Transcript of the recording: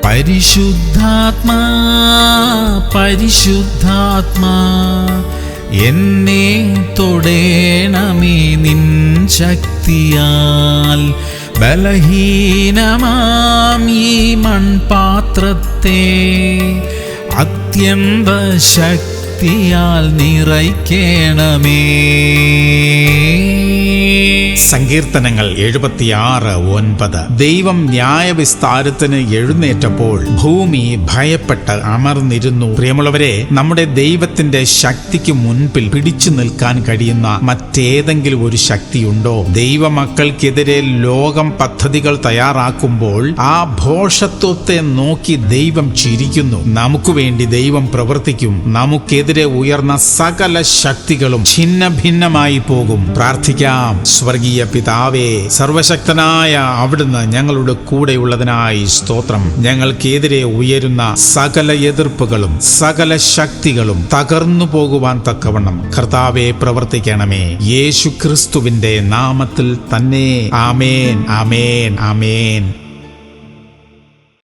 പരിശുദ്ധാത്മാ പരിശുദ്ധാത്മാ എന്നെ തൊടേണമേ നിൻ ശക്തിയാൽ. ബലഹീനമാം ഈ മൺപാത്രത്തെ അത്യന്ത ശക്തിയാൽ നിറയ്ക്കണമേ. സങ്കീർത്തനങ്ങൾ 76:9. ദൈവം ന്യായവിസ്താരത്തിന് എഴുന്നേറ്റപ്പോൾ ഭൂമി ഭയപ്പെട്ട് അമർന്നിരുന്നു. പ്രിയമുള്ളവരെ, നമ്മുടെ ദൈവത്തിന്റെ ശക്തിക്ക് മുൻപിൽ പിടിച്ചു നിൽക്കാൻ കഴിയുന്ന മറ്റേതെങ്കിലും ഒരു ശക്തിയുണ്ടോ? ദൈവമക്കൾക്കെതിരെ ലോകം പദ്ധതികൾ തയ്യാറാക്കുമ്പോൾ ആ ഭോഷത്വത്തെ നോക്കി ദൈവം ചിരിക്കുന്നു. നമുക്ക് വേണ്ടി ദൈവം പ്രവർത്തിക്കും. നമുക്കെതിരെ ഉയർന്ന സകല ശക്തികളും ഛിന്ന ഭിന്നമായി പോകും. പ്രാർത്ഥിക്കാം. സ്വർഗീയ പിതാവേ, സർവശക്തനായ അവിടുന്ന് ഞങ്ങളുടെ കൂടെയുള്ളതിനായി സ്തോത്രം. ഞങ്ങൾക്കെതിരെ ഉയരുന്ന സകല എതിർപ്പുകളും സകല ശക്തികളും തകർന്നു പോകുവാൻ തക്കവണ്ണം കർത്താവേ പ്രവർത്തിക്കണമേ. യേശു ക്രിസ്തുവിന്റെ നാമത്തിൽ തന്നെ. ആമേൻ, ആമേൻ, ആമേൻ.